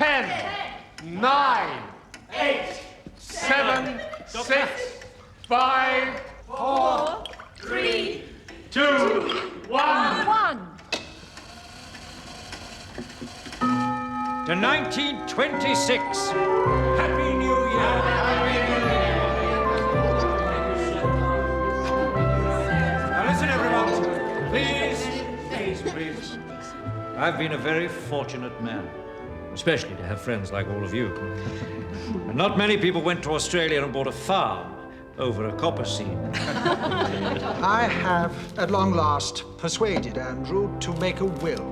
10, 9, 8, 7, 6, 5, 4, 3, 2, 1. To 1926. Happy New Year. Happy New Year. Now listen, everyone. Please. I've been a very fortunate man, especially to have friends like all of you. And not many people went to Australia and bought a farm over a copper seam. I have, at long last, persuaded Andrew to make a will,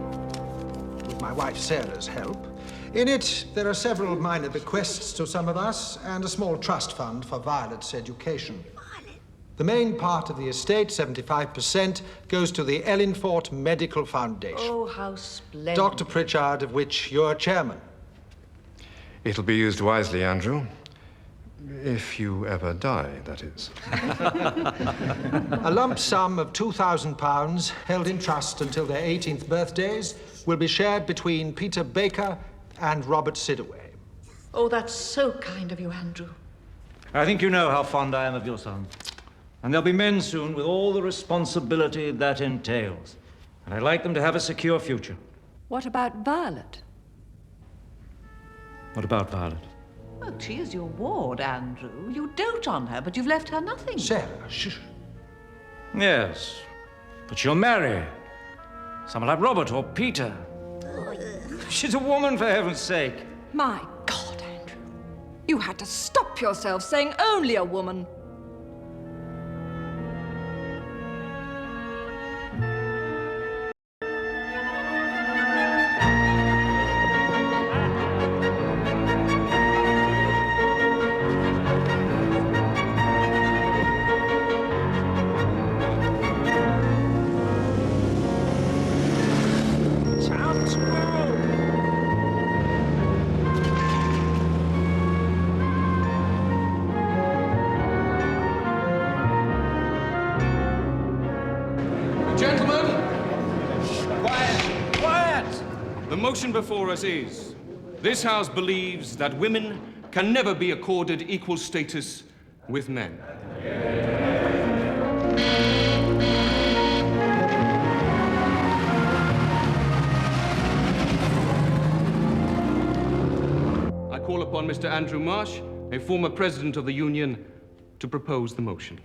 with my wife Sarah's help. In it, there are several minor bequests to some of us and a small trust fund for Violet's education. The main part of the estate, 75%, goes to the Ellingfort Medical Foundation. Oh, how splendid. Dr. Pritchard, of which you're chairman. It'll be used wisely, Andrew. If you ever die, that is. A lump sum of £2,000 held in trust until their 18th birthdays will be shared between Peter Baker and Robert Sidaway. Oh, that's so kind of you, Andrew. I think you know how fond I am of your son. And there'll be men soon with all the responsibility that entails. And I'd like them to have a secure future. What about Violet? What about Violet? Well, she is your ward, Andrew. You dote on her, but you've left her nothing. Sarah, shh. Yes, but she'll marry someone like Robert or Peter. She's a woman, for heaven's sake. My God, Andrew. You had to stop yourself saying only a woman. The motion before us is, this House believes that women can never be accorded equal status with men. I call upon Mr. Andrew Marsh, a former president of the Union, to propose the motion.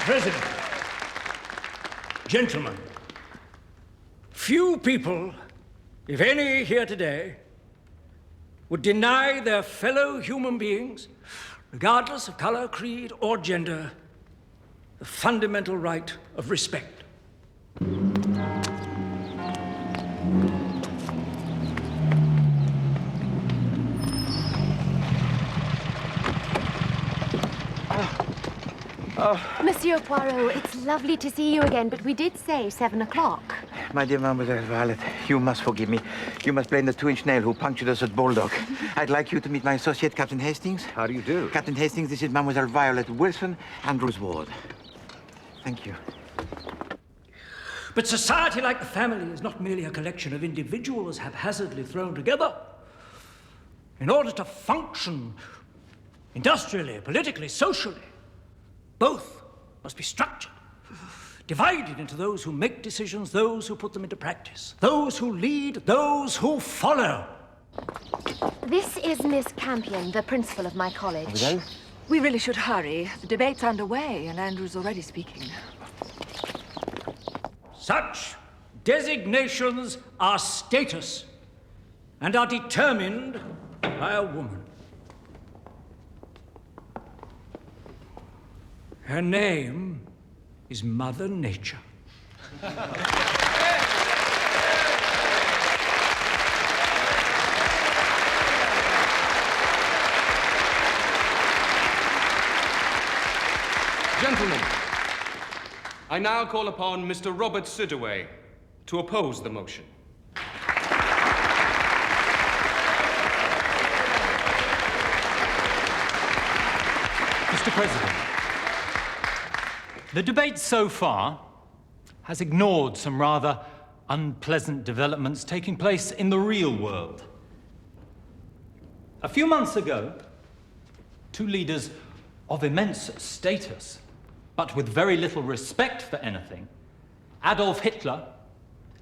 President, gentlemen, few people, if any here today, would deny their fellow human beings, regardless of color, creed, or gender, the fundamental right of respect. Monsieur Poirot, it's lovely to see you again, but we did say 7 o'clock. My dear Mademoiselle Violet, you must forgive me. You must blame the 2-inch nail who punctured us at Bulldog. I'd like you to meet my associate, Captain Hastings. How do you do? Captain Hastings, this is Mademoiselle Violet Wilson, Andrew's ward. Thank you. But society, like the family, is not merely a collection of individuals haphazardly thrown together. In order to function industrially, politically, socially, both must be structured, divided into those who make decisions, those who put them into practice, those who lead, those who follow. This is Miss Campion, the principal of my college. We really should hurry. The debate's underway, and Andrew's already speaking. Such designations are status and are determined by a woman. Her name is Mother Nature. Gentlemen, I now call upon Mr. Robert Sidaway to oppose the motion. Mr. President, The debate so far has ignored some rather unpleasant developments taking place in the real world. A few months ago, two leaders of immense status, but with very little respect for anything, Adolf Hitler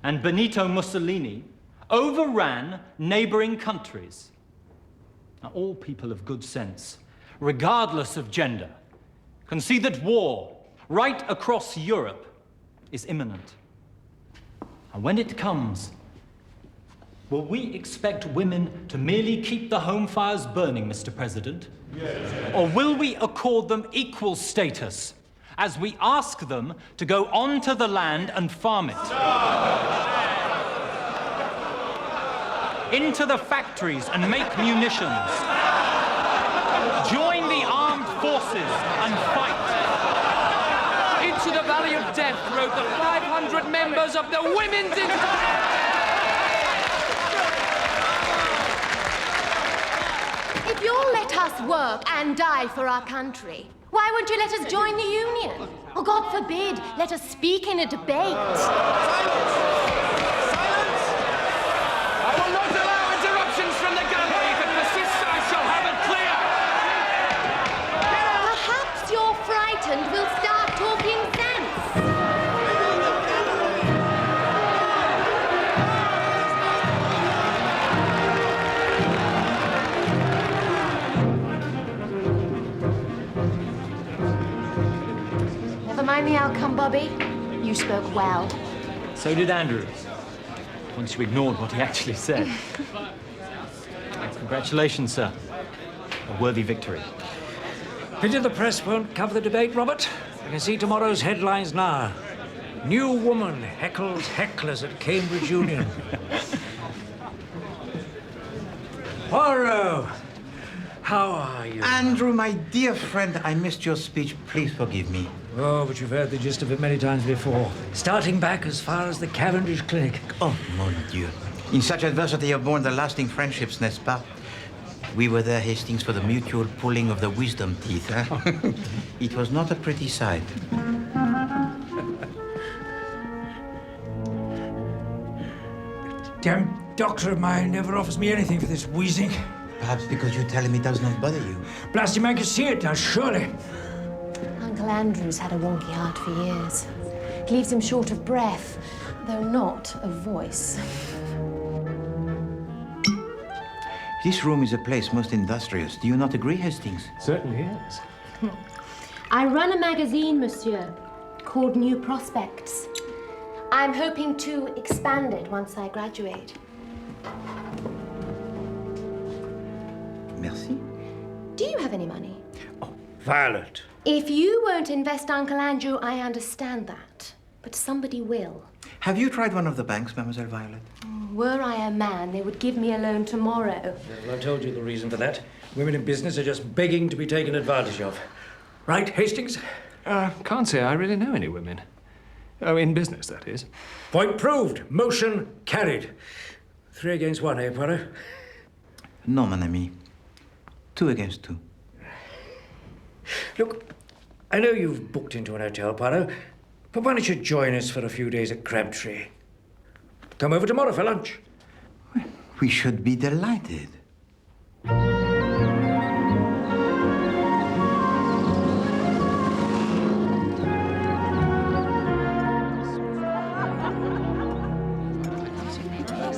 and Benito Mussolini, overran neighboring countries. Now, all people of good sense, regardless of gender, can see that war right across Europe is imminent. And when it comes, will we expect women to merely keep the home fires burning, Mr. President? Yes. Or will we accord them equal status as we ask them to go onto the land and farm it? Into the factories and make munitions. Join the armed forces and fight. Into the Valley of Death rode the 500 members of the Women's If you'll let us work and die for our country, why won't you let us join the Union? Or, God forbid, let us speak in a debate. I will not allow interruptions from the gallery. If it persists, I shall have it clear. Perhaps you're frightened we'll start talking sense. Never mind the outcome, Bobby. You spoke well. So did Andrew, once you ignored what he actually said. Congratulations, sir. A worthy victory. Pity the press won't cover the debate, Robert. I can see tomorrow's headlines now. New woman heckles hecklers at Cambridge Union. Poirot, how are you? Andrew, my dear friend, I missed your speech. Please forgive me. Oh, but you've heard the gist of it many times before. Starting back as far as the Cavendish Clinic. Oh, mon Dieu. In such adversity are born the lasting friendships, n'est-ce pas? We were there, Hastings, for the mutual pulling of the wisdom teeth, huh? It was not a pretty sight. Damn doctor of mine never offers me anything for this wheezing. Perhaps because you tell him it does not bother you. Blasty man can see it does, surely. Uncle Andrew's had a wonky heart for years. It leaves him short of breath, though not of voice. This room is a place most industrious. Do you not agree, Hastings? Certainly is. I run a magazine, monsieur, called New Prospects. I'm hoping to expand it once I graduate. Merci. Do you have any money? Oh, Violet. If you won't invest, Uncle Andrew, I understand that. But somebody will. Have you tried one of the banks, Mademoiselle Violet? Were I a man, they would give me a loan tomorrow. Well, I told you the reason for that. Women in business are just begging to be taken advantage of. Right, Hastings? Can't say I really know any women. Oh, in business, that is. Point proved. Motion carried. 3 against 1, eh, Poirot? No, mon ami. 2 against 2. Look, I know you've booked into an hotel, Poirot, but why don't you join us for a few days at Crabtree? Come over tomorrow for lunch. We should be delighted.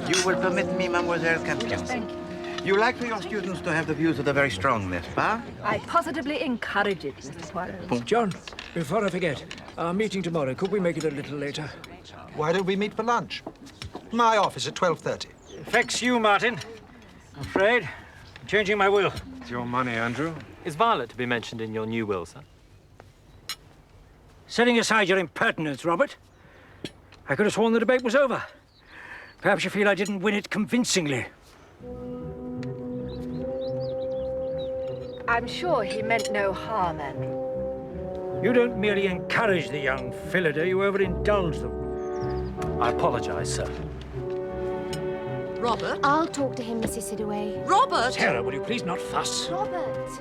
You will permit me, Mademoiselle Campion. Thank you. You like for your students to have the views of the very strong, n'est-ce pas? I positively encourage it, Mr. Poirot. John, before I forget, our meeting tomorrow, could we make it a little later? Why don't we meet for lunch? My office at 12:30. Affects you, Martin. I'm afraid I'm changing my will. It's your money, Andrew. Is Violet to be mentioned in your new will, sir? Setting aside your impertinence, Robert, I could have sworn the debate was over. Perhaps you feel I didn't win it convincingly. I'm sure he meant no harm, Andrew. You don't merely encourage the young Phillida, you overindulge them. I apologize, sir. Robert? I'll talk to him, Mrs. Sidaway. Robert! Sarah, will you please not fuss? Robert!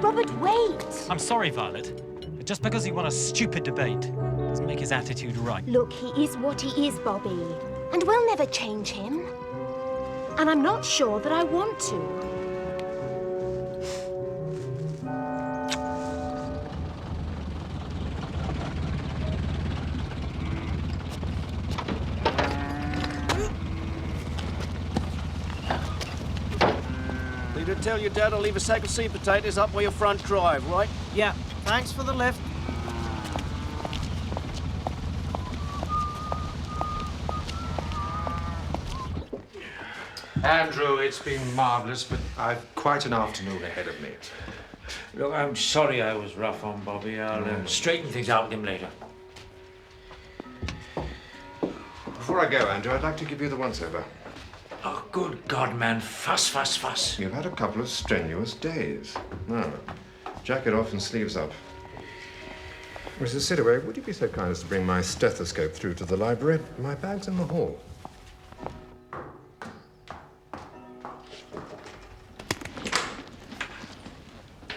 Robert, wait! I'm sorry, Violet. But just because he won a stupid debate doesn't make his attitude right. Look, he is what he is, Bobby. And we'll never change him. And I'm not sure that I want to. You did tell your dad to leave a sack of sweet potatoes up by your front drive, right? Yeah, thanks for the lift. Andrew, it's been marvelous, but I've quite an afternoon ahead of me. Look, I'm sorry I was rough on Bobby. I'll straighten things out with him later. Before I go, Andrew, I'd like to give you the once-over. Oh, good God, man. Fuss, fuss, fuss. You've had a couple of strenuous days. Now, jacket off and sleeves up. Mrs. Sidaway, would you be so kind as to bring my stethoscope through to the library? My bag's in the hall.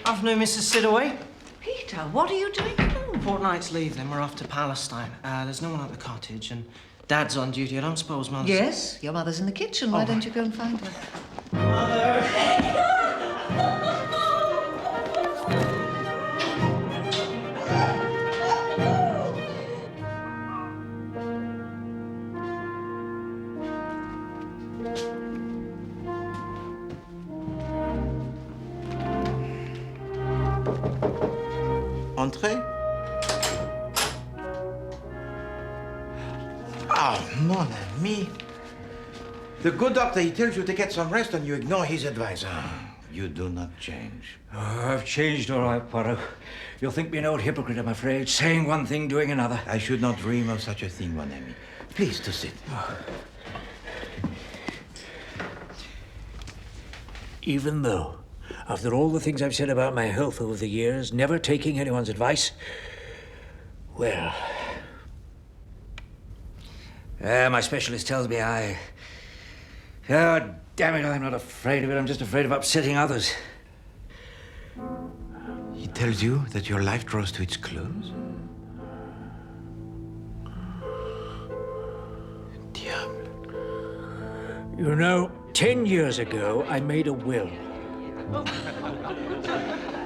Afternoon, Mrs. Sidaway. Peter, what are you doing home? Fortnight's leave, then we're off to Palestine. There's no one at the cottage, and Dad's on duty. I don't suppose Mother's... Yes, your mother's in the kitchen. Why don't you go and find her? Mother! Entrez. Oh, mon ami. The good doctor, he tells you to get some rest and you ignore his advice. You do not change. Oh, I've changed all right, Poirot. You'll think me an old hypocrite, I'm afraid. Saying one thing, doing another. I should not dream of such a thing, mon ami. Please to sit. Even though, after all the things I've said about my health over the years, never taking anyone's advice, well... my specialist tells me Oh, damn it, I'm not afraid of it. I'm just afraid of upsetting others. He tells you that your life draws to its close? Diable. You know, 10 years ago, I made a will.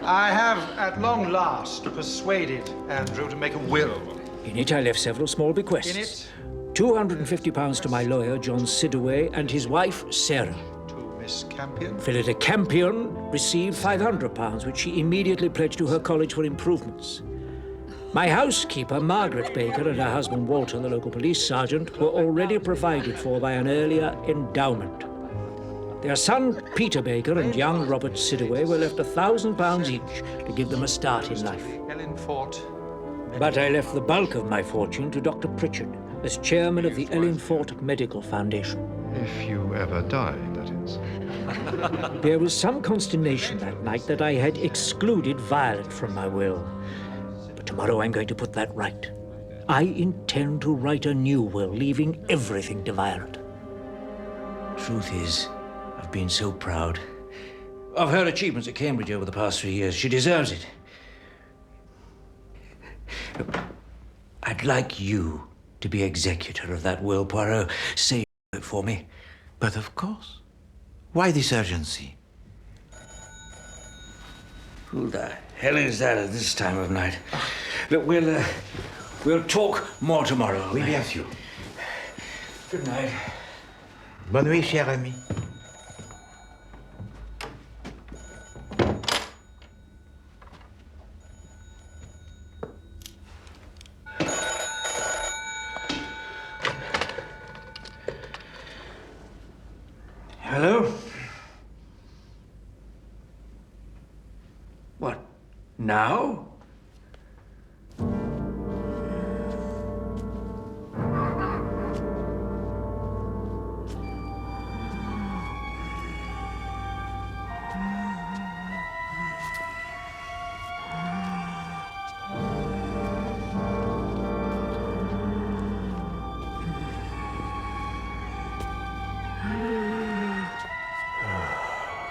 I have, at long last, persuaded Andrew to make a will. In it, I left several small bequests. In it? £250 to my lawyer, John Sidaway, and his wife, Sarah. To Miss Campion? Philida Campion received £500, which she immediately pledged to her college for improvements. My housekeeper, Margaret Baker, and her husband, Walter, the local police sergeant, were already provided for by an earlier endowment. Their son, Peter Baker, and young Robert Sidaway were left £1,000 each to give them a start in life. Ellen Fort. But I left the bulk of my fortune to Dr. Pritchard, as chairman of the Ellen Fort Medical Foundation. If you ever die, that is. There was some consternation that night that I had excluded Violet from my will. But tomorrow I'm going to put that right. I intend to write a new will, leaving everything to Violet. Truth is, I've been so proud of her achievements at Cambridge over the past 3 years. She deserves it. I'd like you to be executor of that will, Poirot. Say it for me. But of course. Why this urgency? Who the hell is that at this time of night? Look, we'll talk more tomorrow. Oui, bien sûr. Good night. Bonne nuit, cher ami. Hello? What, now?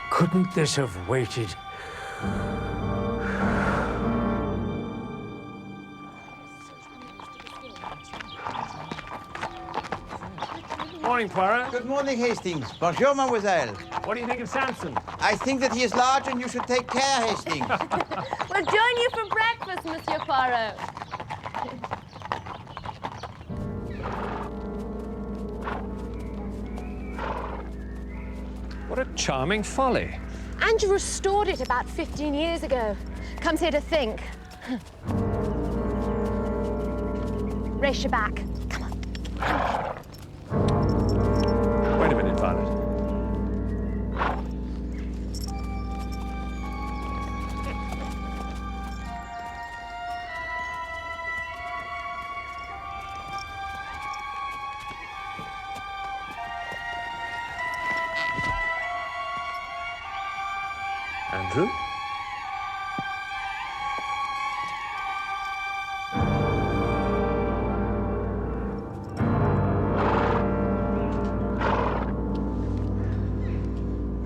Couldn't this have waited? morning, Poirot. Good morning, Hastings. Bonjour, mademoiselle. What do you think of Samson? I think that he is large and you should take care, Hastings. We'll join you for breakfast, Monsieur Poirot. What a charming folly. Andrew restored it about 15 years ago. Comes here to think. Race your back. Come on. Wait a minute, Violet. Andrew?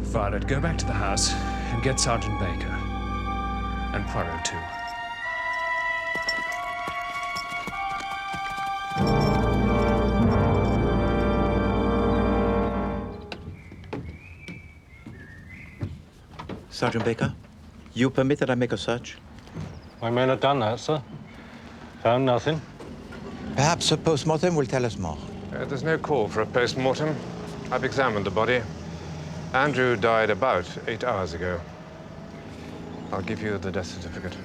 Violet, go back to the house and get Sergeant Baker. And Poirot, too. Sergeant Baker, you permit that I make a search? My men have done that, sir. Found nothing. Perhaps a post-mortem will tell us more. There's no call for a post-mortem. I've examined the body. Andrew died about 8 hours ago. I'll give you the death certificate.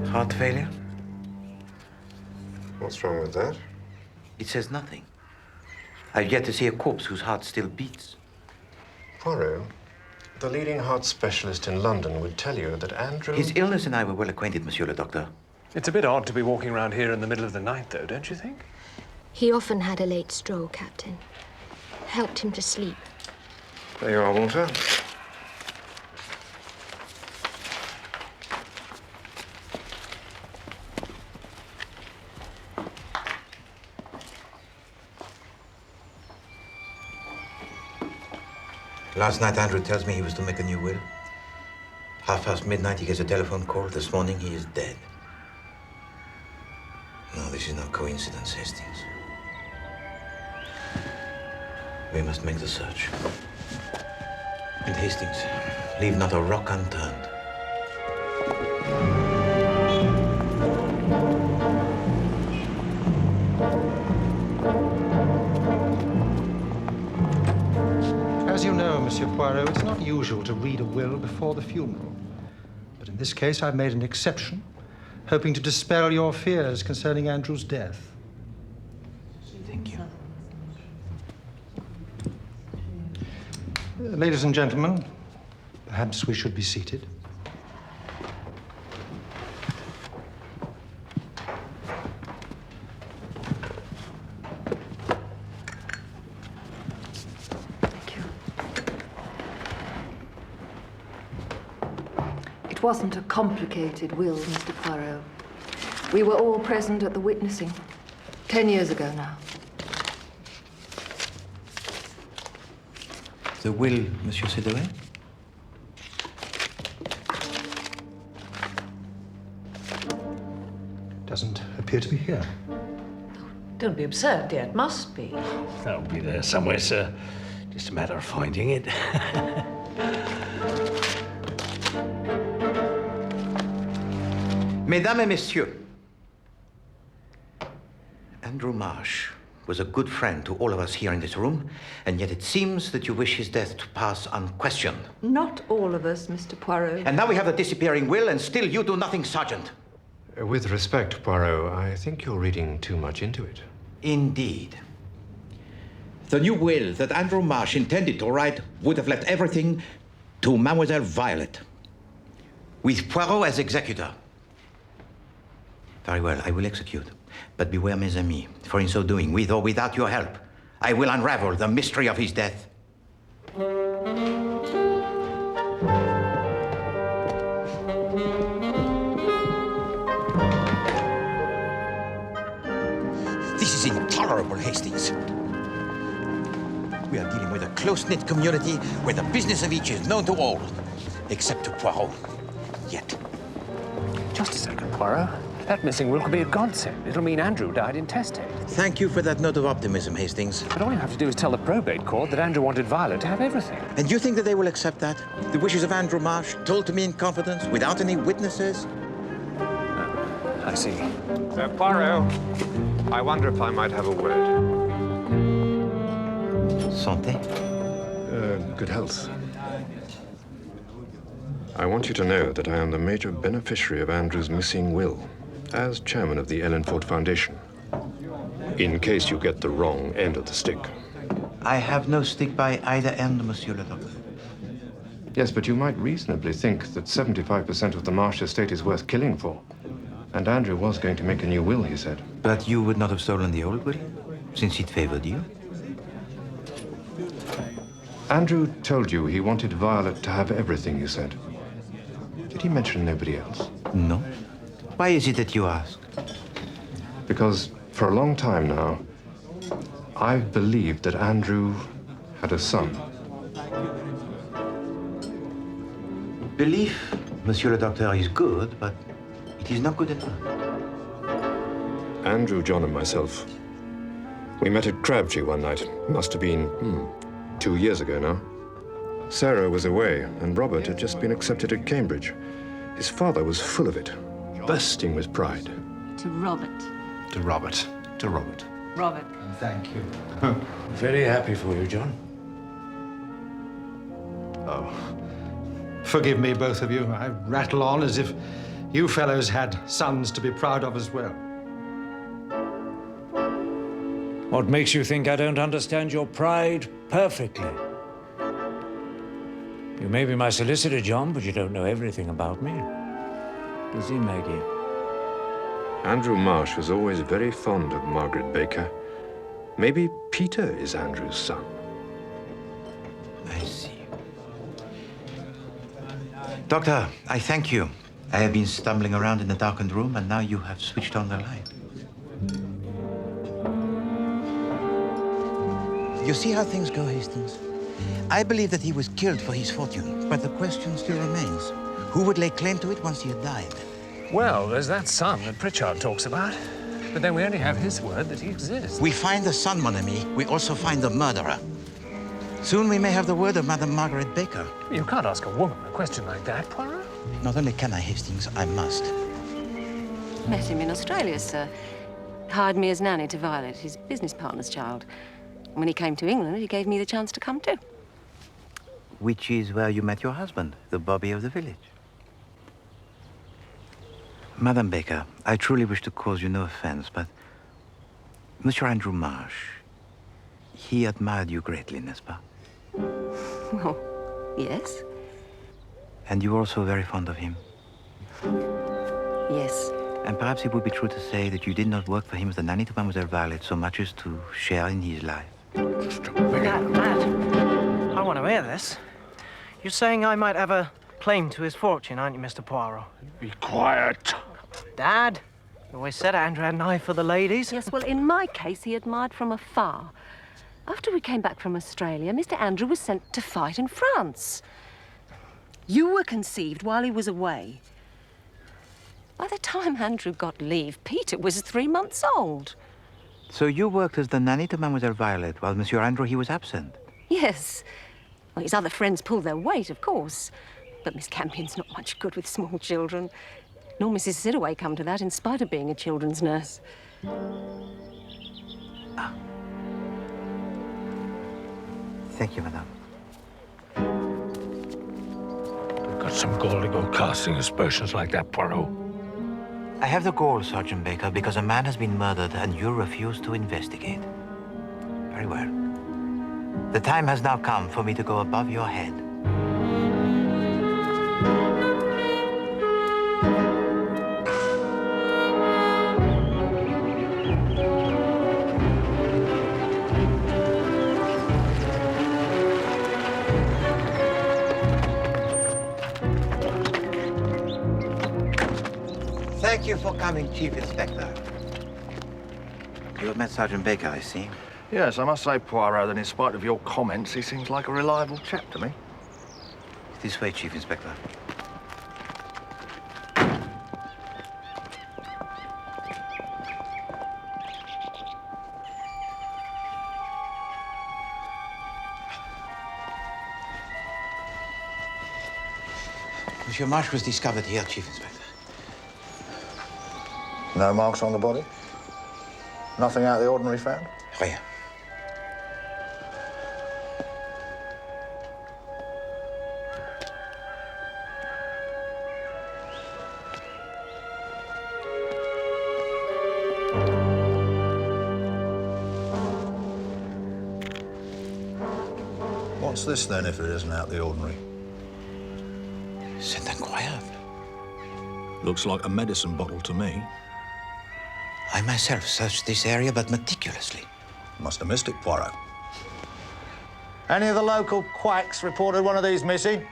Heart failure? What's wrong with that? It says nothing. I've yet to see a corpse whose heart still beats. Poirot, the leading heart specialist in London would tell you that Andrew... His illness and I were well acquainted, Monsieur le Docteur. It's a bit odd to be walking around here in the middle of the night, though, don't you think? He often had a late stroll, Captain. Helped him to sleep. There you are, Walter. Last night, Andrew tells me he was to make a new will. midnight, he gets a telephone call. This morning, he is dead. No, this is no coincidence, Hastings. We must make the search. And Hastings, leave not a rock unturned. As you know, Monsieur Poirot, it's not usual to read a will before the funeral. But in this case, I've made an exception, hoping to dispel your fears concerning Andrew's death. Thank you. Ladies and gentlemen, perhaps we should be seated. It wasn't a complicated will, Mr. Poirot. We were all present at the witnessing 10 years ago now. The will, Monsieur Céderet? Doesn't appear to be here. Don't be absurd, dear. It must be. That'll be there somewhere, sir. Just a matter of finding it. Mesdames et messieurs, Andrew Marsh was a good friend to all of us here in this room, and yet it seems that you wish his death to pass unquestioned. Not all of us, Mr. Poirot. And now we have the disappearing will, and still you do nothing, Sergeant. With respect, Poirot, I think you're reading too much into it. Indeed. The new will that Andrew Marsh intended to write would have left everything to Mademoiselle Violet, with Poirot as executor. Very well, I will execute. But beware, mes amis, for in so doing, with or without your help, I will unravel the mystery of his death. intolerable, Hastings. We are dealing with a close-knit community where the business of each is known to all, except to Poirot. Yet. Just a second, Poirot. That missing will could be a godsend. It'll mean Andrew died intestate. Thank you for that note of optimism, Hastings. But all you have to do is tell the probate court that Andrew wanted Violet to have everything. And you think that they will accept that? The wishes of Andrew Marsh, told to me in confidence, without any witnesses? I see. Poirot, I wonder if I might have a word. Santé. Good health. I want you to know that I am the major beneficiary of Andrew's missing will, as chairman of the Ellen Ford Foundation, in case you get the wrong end of the stick. I have no stick by either end, Monsieur le Docteur. Yes, but you might reasonably think that 75% of the Marsh estate is worth killing for. And Andrew was going to make a new will, he said. But you would not have stolen the old will, since it favored you? Andrew told you he wanted Violet to have everything, you said. Did he mention nobody else? No. Why is it that you ask? Because for a long time now, I've believed that Andrew had a son. Belief, Monsieur le Docteur, is good, but it is not good enough. Andrew, John, and myself, we met at Crabtree one night. Must have been 2 years ago now. Sarah was away, and Robert had just been accepted at Cambridge. His father was full of it, bursting with pride. To Robert. To Robert. To Robert. Robert. Thank you. Very happy for you, John. Oh, forgive me, both of you. I rattle on as if you fellows had sons to be proud of as well. What makes you think I don't understand your pride perfectly? You may be my solicitor, John, but you don't know everything about me. Does he, Maggie? Andrew Marsh was always very fond of Margaret Baker. Maybe Peter is Andrew's son. I see. Doctor, I thank you. I have been stumbling around in the darkened room, and now you have switched on the light. You see how things go, Hastings? I believe that he was killed for his fortune, but the question still remains. Who would lay claim to it once he had died? Well, there's that son that Pritchard talks about. But then we only have his word that he exists. We find the son, mon ami. We also find the murderer. Soon we may have the word of Madame Margaret Baker. You can't ask a woman a question like that, Poirot. Not only can I, Hastings, I must. Met him in Australia, sir. Hired me as nanny to Violet, his business partner's child. When he came to England, he gave me the chance to come too. Which is where you met your husband, the Bobby of the village. Madame Baker, I truly wish to cause you no offense, but Monsieur Andrew Marsh, he admired you greatly, n'est-ce pas? Oh, yes. And you were also very fond of him. Yes. And perhaps it would be true to say that you did not work for him as the nanny to Mademoiselle Violet so much as to share in his life. Dad, I want to hear this. You're saying I might have a claim to his fortune, aren't you, Mr. Poirot? Be quiet. Dad, you always said Andrew had an eye for the ladies. Yes, well, in my case, he admired from afar. After we came back from Australia, Mr. Andrew was sent to fight in France. You were conceived while he was away. By the time Andrew got leave, Peter was 3 months old. So you worked as the nanny to Mademoiselle Violet while Monsieur Andrew, he was absent? Yes. Well, his other friends pulled their weight, of course. But Miss Campion's not much good with small children. Nor Mrs. Sidaway come to that, in spite of being a children's nurse. Ah. Thank you, madame. You've got some gall to go casting aspersions like that, Poirot. I have the gall, Sergeant Baker, because a man has been murdered and you refuse to investigate. Very well. The time has now come for me to go above your head. Thank you for coming, Chief Inspector. You have met Sergeant Baker, I see. Yes, I must say, Poirot, that in spite of your comments, he seems like a reliable chap to me. This way, Chief Inspector. Monsieur Marsh was discovered here, Chief Inspector. No marks on the body? Nothing out of the ordinary found? Rien. What's this, then, if it isn't out of the ordinary? C'est incroyable. Looks like a medicine bottle to me. I myself searched this area, but meticulously. Must have missed it, Poirot. Any of the local quacks reported one of these missing?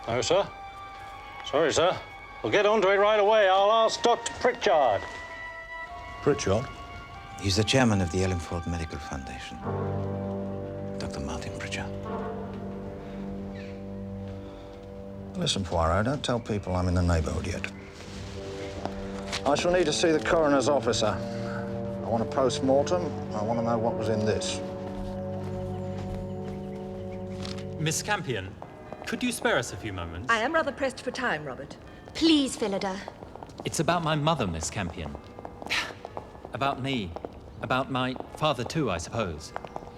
No, sir. Sorry, sir. We'll get onto it right away. I'll ask Dr. Pritchard. Pritchard? He's the chairman of the Ellingford Medical Foundation. Dr. Martin Pritchard. Listen, Poirot, don't tell people I'm in the neighborhood yet. I shall need to see the coroner's officer. I want a post-mortem. I want to know what was in this. Miss Campion, could you spare us a few moments? I am rather pressed for time, Robert. Please, Phillida. It's about my mother, Miss Campion. About me. About my father, too, I suppose.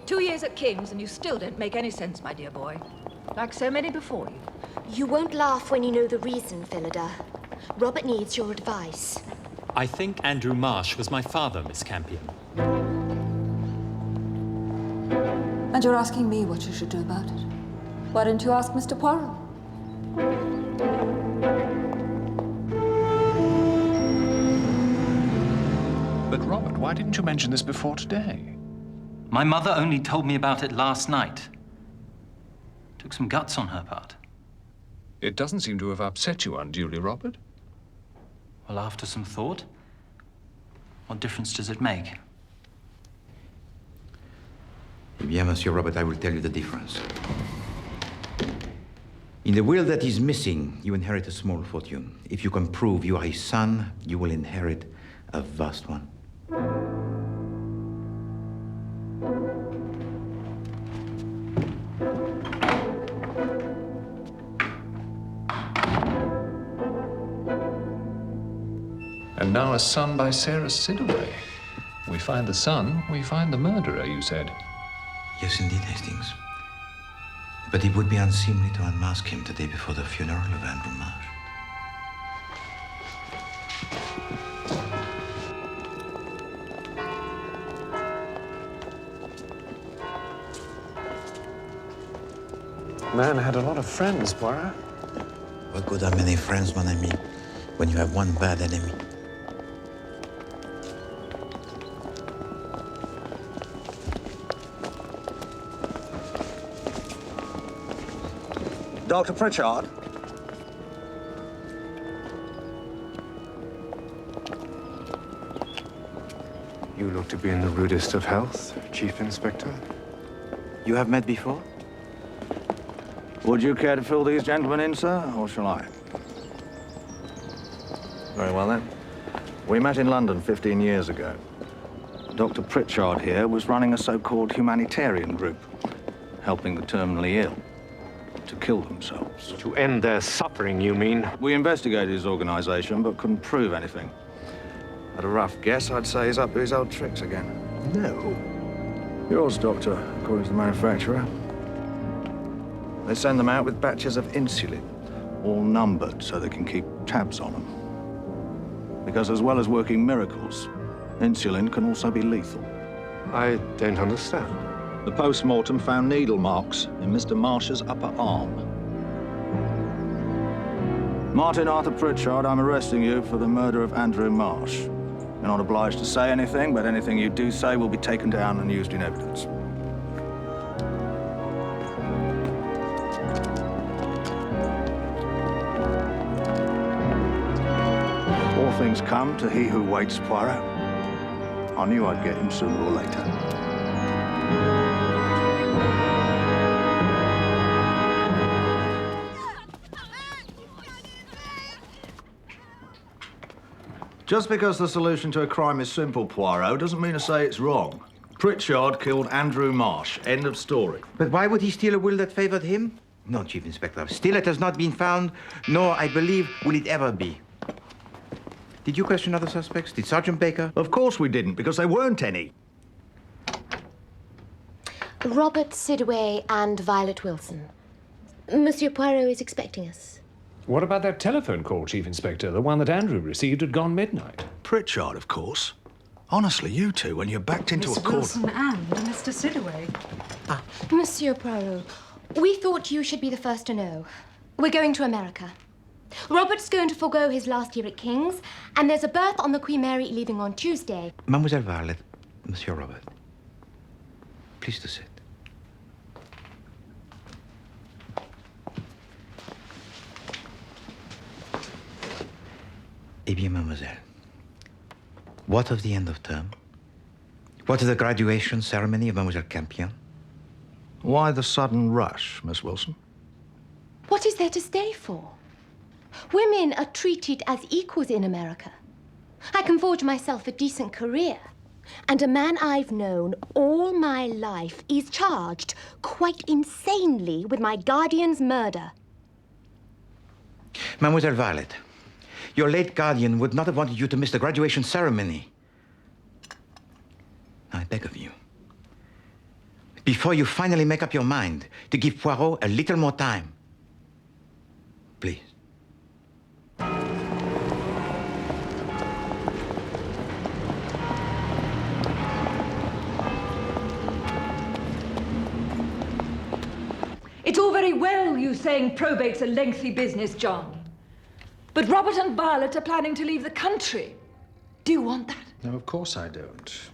2 years at King's and you still don't make any sense, my dear boy. Like so many before you. You won't laugh when you know the reason, Phillida. Robert needs your advice. I think Andrew Marsh was my father, Miss Campion. And you're asking me what you should do about it? Why didn't you ask Mr. Poirot? But Robert, why didn't you mention this before today? My mother only told me about it last night. Took some guts on her part. It doesn't seem to have upset you unduly, Robert. Well, after some thought, what difference does it make? Eh bien, Monsieur Robert, I will tell you the difference. In the will that is missing, you inherit a small fortune. If you can prove you are his son, you will inherit a vast one. And now a son by Sarah Sidaway. We find the son, we find the murderer, you said. Yes, indeed, Hastings. But it would be unseemly to unmask him the day before the funeral of Andrew Marsh. Man had a lot of friends, Poirot. What good are many friends, mon ami, when you have one bad enemy? Dr. Pritchard? You look to be in the rudest of health, Chief Inspector. You have met before? Would you care to fill these gentlemen in, sir, or shall I? Very well, then. We met in London 15 years ago. Dr. Pritchard here was running a so-called humanitarian group, helping the terminally ill to kill themselves. To end their suffering, you mean? We investigated his organization, but couldn't prove anything. At a rough guess, I'd say he's up to his old tricks again. No. Yours, Doctor, according to the manufacturer. They send them out with batches of insulin, all numbered so they can keep tabs on them. Because as well as working miracles, insulin can also be lethal. I don't understand. The post-mortem found needle marks in Mr. Marsh's upper arm. Martin Arthur Pritchard, I'm arresting you for the murder of Andrew Marsh. You're not obliged to say anything, but anything you do say will be taken down and used in evidence. All things come to he who waits, Poirot. I knew I'd get him sooner or later. Just because the solution to a crime is simple, Poirot, doesn't mean to say it's wrong. Pritchard killed Andrew Marsh. End of story. But why would he steal a will that favored him? No, Chief Inspector. Still, it has not been found, nor, I believe, will it ever be. Did you question other suspects? Did Sergeant Baker? Of course we didn't, because there weren't any. Robert Sidaway and Violet Wilson. Monsieur Poirot is expecting us. What about that telephone call, Chief Inspector? The one that Andrew received at gone midnight. Pritchard, of course. Honestly, you two, when you're backed into Miss a corner... Wilson and Mr. Sidaway. Monsieur Poirot, we thought you should be the first to know. We're going to America. Robert's going to forego his last year at King's, and there's a berth on the Queen Mary leaving on Tuesday. Mademoiselle Violet, Monsieur Robert, please to sit. Eh bien, mademoiselle, what of the end of term? What of the graduation ceremony of Mademoiselle Campion? Why the sudden rush, Miss Wilson? What is there to stay for? Women are treated as equals in America. I can forge myself a decent career. And a man I've known all my life is charged, quite insanely, with my guardian's murder. Mademoiselle Violet, your late guardian would not have wanted you to miss the graduation ceremony. I beg of you, before you finally make up your mind, to give Poirot a little more time. Please. It's all very well you saying probate's a lengthy business, John. But Robert and Violet are planning to leave the country. Do you want that? No, of course I don't.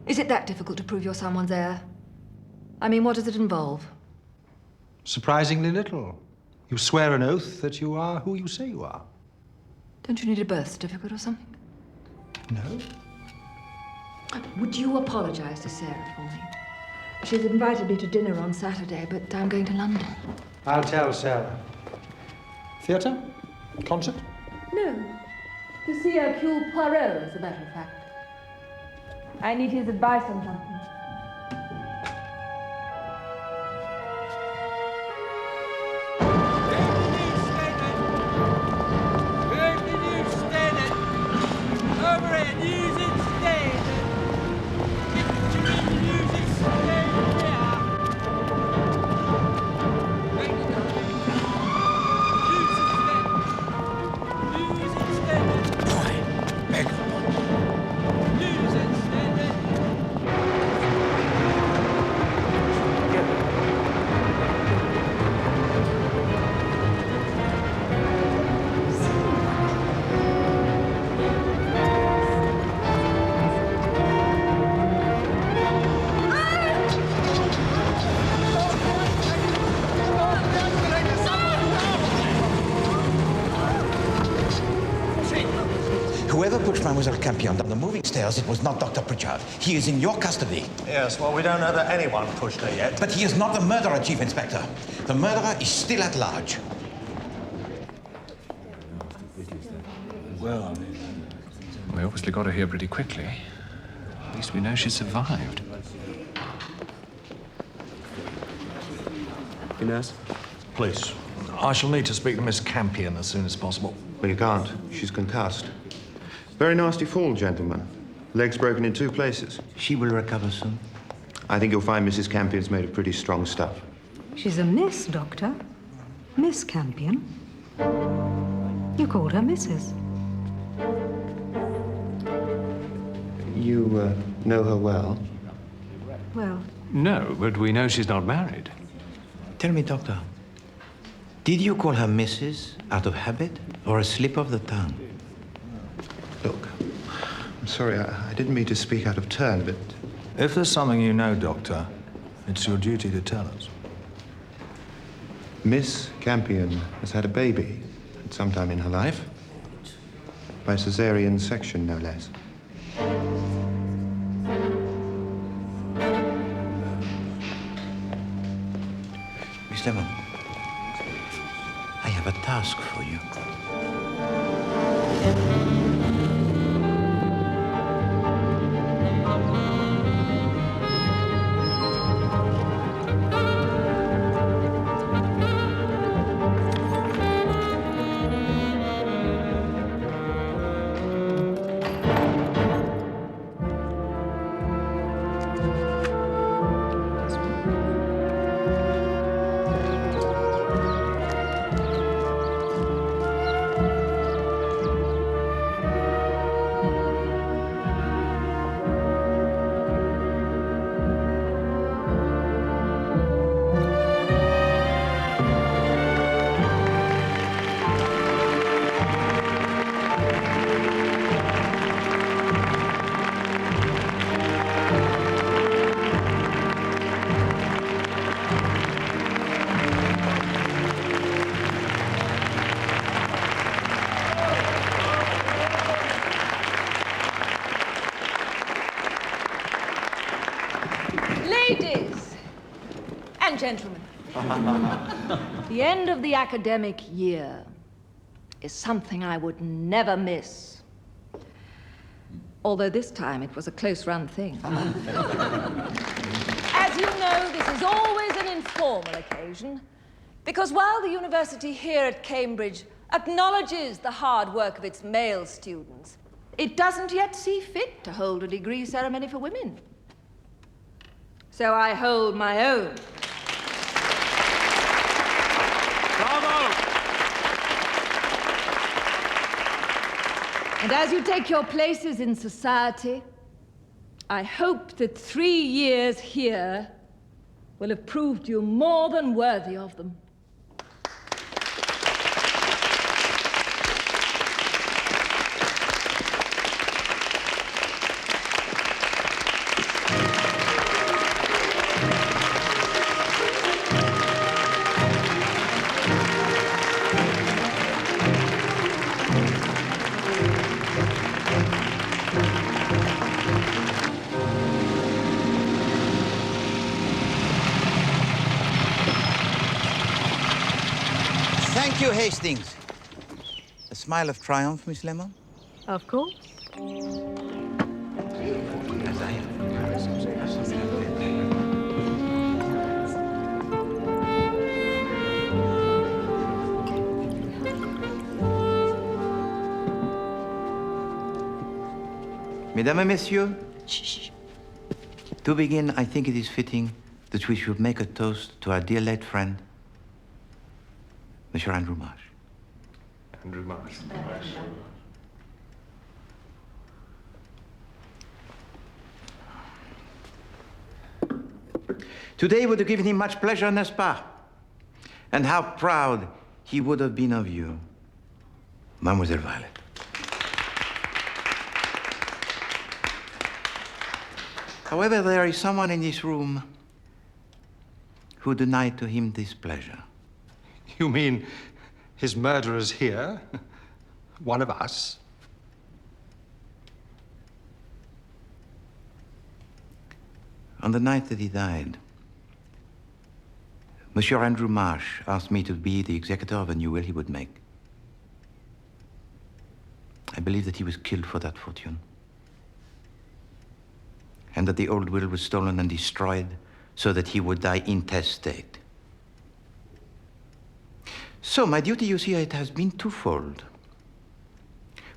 Is it that difficult to prove you're someone's heir? I mean, what does it involve? Surprisingly little. You swear an oath that you are who you say you are. Don't you need a birth certificate or something? No? Would you apologize to Sarah for me? She's invited me to dinner on Saturday, but I'm going to London. I'll tell Sarah. Theatre? Concert? No. To see Hercule Poirot, as a matter of fact. I need his advice on something. Whoever pushed Mademoiselle Campion down the moving stairs, it was not Dr. Pritchard. He is in your custody. Yes, well, we don't know that anyone pushed her yet. But he is not the murderer, Chief Inspector. The murderer is still at large. Well, we obviously got her here pretty quickly. At least we know she survived. You nurse? Please. I shall need to speak to Miss Campion as soon as possible. Well, you can't. She's concussed. Very nasty fall, gentlemen. Legs broken in 2 places. She will recover soon. I think you'll find Mrs. Campion's made of pretty strong stuff. She's a miss, Doctor. Miss Campion. You called her Mrs. You know her well? Well, No, but we know she's not married. Tell me, Doctor, did you call her Mrs. out of habit or a slip of the tongue? Look, I'm sorry, I didn't mean to speak out of turn, but... If there's something you know, Doctor, it's your duty to tell us. Miss Campion has had a baby at some time in her life. By caesarean section, no less. Miss Lemon, I have a task for you. Ladies and gentlemen, the end of the academic year is something I would never miss. Although this time it was a close-run thing. As you know, this is always an informal occasion, because while the university here at Cambridge acknowledges the hard work of its male students, it doesn't yet see fit to hold a degree ceremony for women. So I hold my own. Bravo! And as you take your places in society, I hope that 3 years here will have proved you more than worthy of them. Thank you, Hastings. A smile of triumph, Miss Lemon? Of course. Mesdames et Messieurs, to begin, I think it is fitting that we should make a toast to our dear late friend, Monsieur Andrew Marsh. Andrew Marsh. Today would have given him much pleasure, n'est-ce pas? And how proud he would have been of you, Mademoiselle Violet. However, there is someone in this room who denied to him this pleasure. You mean his murderer's here? One of us? On the night that he died, Monsieur Andrew Marsh asked me to be the executor of a new will he would make. I believe that he was killed for that fortune, and that the old will was stolen and destroyed so that he would die intestate. So my duty, you see, it has been twofold.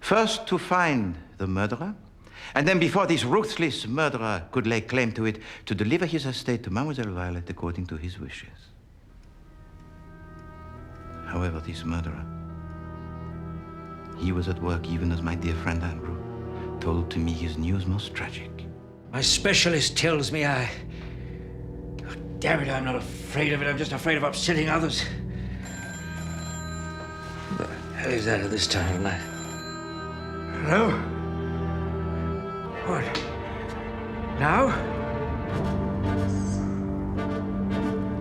First, to find the murderer, and then before this ruthless murderer could lay claim to it, to deliver his estate to Mademoiselle Violet according to his wishes. However, this murderer, he was at work even as my dear friend Andrew told to me his news most tragic. My specialist tells me oh, damn it, I'm not afraid of it. I'm just afraid of upsetting others. What the hell is that at this time of night? Hello? What? Now?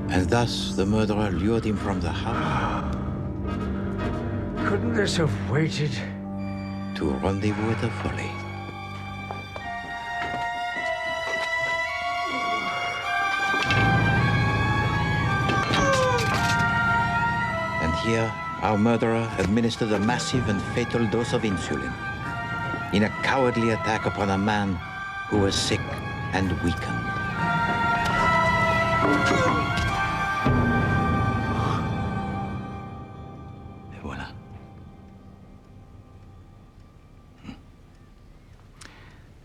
And thus the murderer lured him from the house. Couldn't this have waited? To rendezvous with the folly. Here, our murderer administered a massive and fatal dose of insulin in a cowardly attack upon a man who was sick and weakened. Et voilà.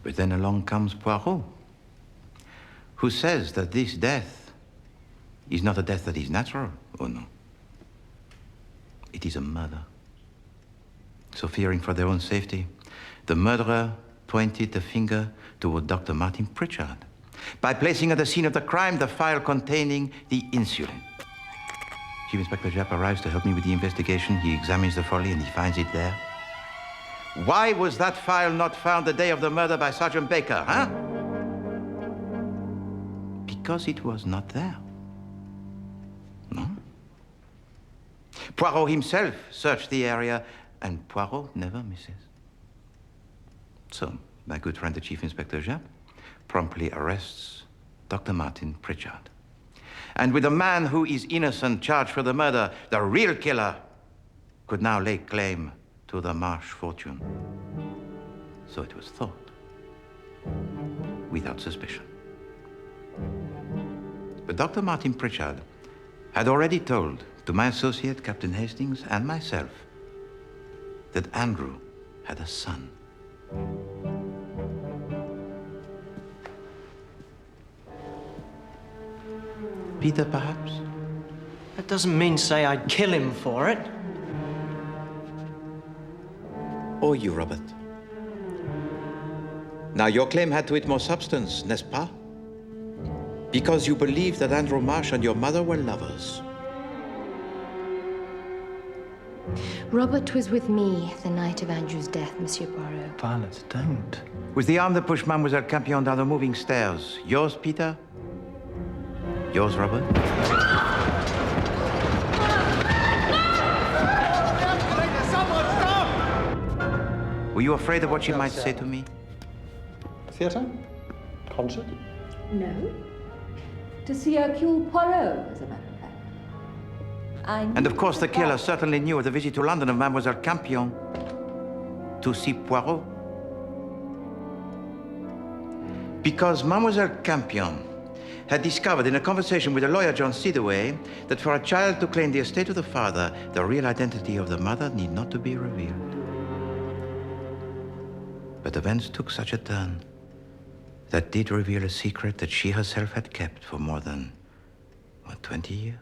But then along comes Poirot, who says that this death is not a death that is natural. Oh no. It is a murder. So fearing for their own safety, the murderer pointed the finger toward Dr. Martin Pritchard by placing at the scene of the crime the file containing the insulin. Chief Inspector Japp arrives to help me with the investigation. He examines the folly and he finds it there. Why was that file not found the day of the murder by Sergeant Baker, huh? Because it was not there. No? Poirot himself searched the area, and Poirot never misses. So, my good friend, the Chief Inspector Japp, promptly arrests Dr. Martin Pritchard. And with a man who is innocent charged for the murder, the real killer could now lay claim to the Marsh fortune. So it was thought, without suspicion. But Dr. Martin Pritchard had already told to my associate, Captain Hastings, and myself, that Andrew had a son. Peter, perhaps? That doesn't mean say I'd kill him for it. Or you, Robert. Now, your claim had to it more substance, n'est-ce pas? Because you believed that Andrew Marsh and your mother were lovers. Robert was with me the night of Andrew's death, Monsieur Poirot. Violet, don't. Was the arm that pushed Mademoiselle Campion down the moving stairs yours, Peter? Yours, Robert? Someone stop! Were you afraid of what she might say to me? Theatre? Concert? No. To see Hercule Poirot, as a matter of fact. And of course, the killer certainly knew of the visit to London of Mademoiselle Campion to see Poirot. Because Mademoiselle Campion had discovered in a conversation with the lawyer John Sidaway that for a child to claim the estate of the father, the real identity of the mother need not to be revealed. But events took such a turn that did reveal a secret that she herself had kept for more than, 20 years?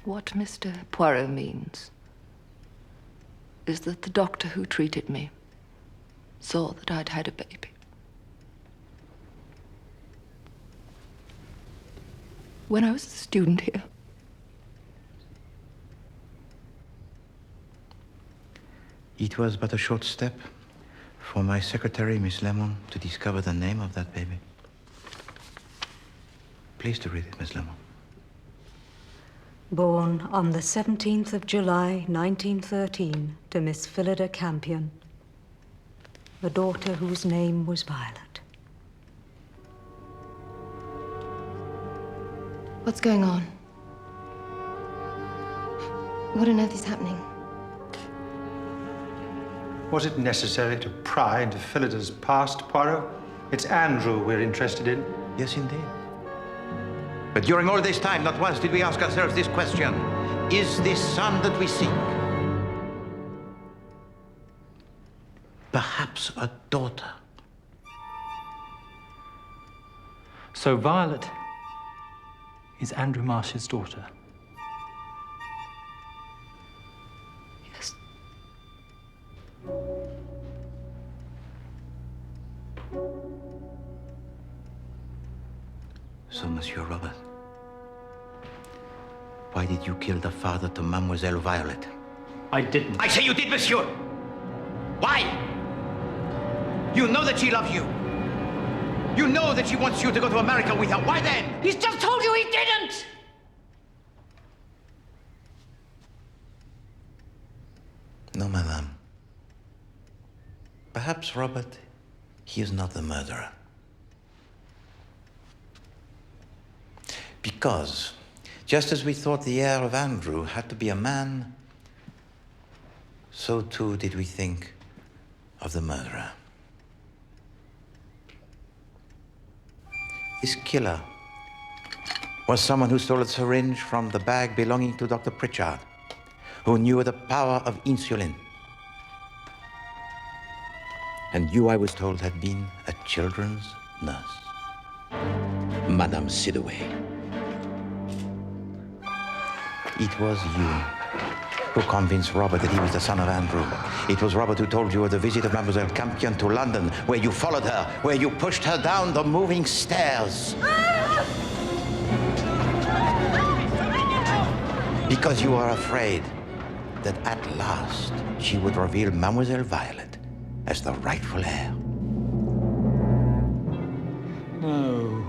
What Mr. Poirot means is that the doctor who treated me saw that I'd had a baby. When I was a student here. It was but a short step for my secretary, Miss Lemon, to discover the name of that baby. Please to read it, Miss Lemon. Born on the 17th of July, 1913, to Miss Phillida Campion, a daughter whose name was Violet. What's going on? What on earth is happening? Was it necessary to pry into Phillida's past, Poirot? It's Andrew we're interested in. Yes, indeed. But during all this time, not once did we ask ourselves this question. Is this son that we seek perhaps a daughter? So Violet is Andrew Marsh's daughter? Yes. So, Monsieur Robert, why did you kill the father to Mademoiselle Violet? I didn't. I say you did, Monsieur! Why? You know that she loves you. You know that she wants you to go to America with her. Why then? He's just told you he didn't! No, madame. Perhaps, Robert, he is not the murderer. Because, just as we thought the heir of Andrew had to be a man, so too did we think of the murderer. This killer was someone who stole a syringe from the bag belonging to Dr. Pritchard, who knew the power of insulin. And you, I was told, had been a children's nurse. Madame Sidaway. It was you who convinced Robert that he was the son of Andrew. It was Robert who told you of the visit of Mademoiselle Campion to London, where you followed her, where you pushed her down the moving stairs. Because you were afraid that at last she would reveal Mademoiselle Violet as the rightful heir. No.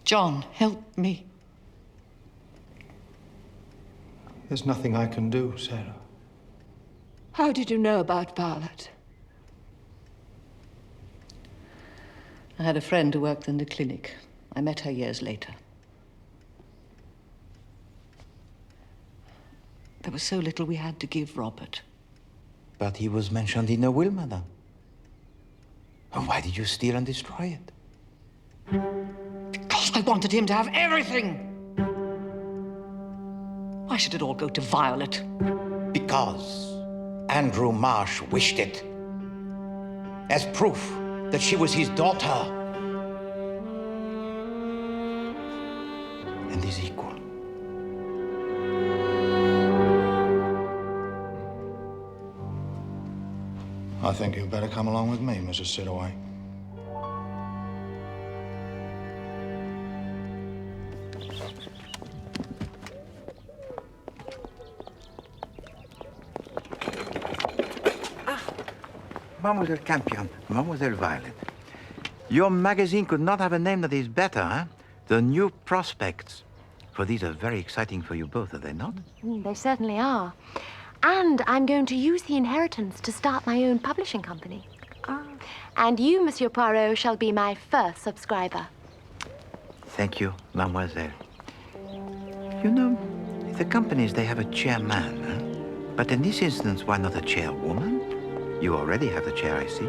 John, help me. There's nothing I can do, Sarah. How did you know about Violet? I had a friend who worked in the clinic. I met her years later. There was so little we had to give Robert. But he was mentioned in a will, madame. And why did you steal and destroy it? Because I wanted him to have everything! Why should it all go to Violet? Because Andrew Marsh wished it. As proof that she was his daughter. And his equal. I think you'd better come along with me, Mrs. Sidaway. Mademoiselle Campion, Mademoiselle Violet. Your magazine could not have a name that is better, huh? The New Prospects. For these are very exciting for you both, are they not? They certainly are. And I'm going to use the inheritance to start my own publishing company. And you, Monsieur Poirot, shall be my first subscriber. Thank you, mademoiselle. You know, the companies, they have a chairman, huh? But in this instance, why not a chairwoman? You already have the chair, I see.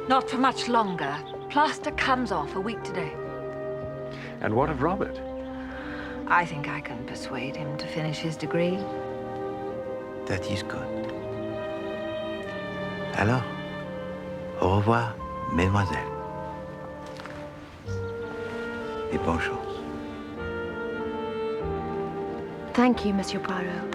Not for much longer. Plaster comes off a week today. And what of Robert? I think I can persuade him to finish his degree. That is good. Alors, au revoir, mesdemoiselles. Et bonne chance. Thank you, Monsieur Poirot.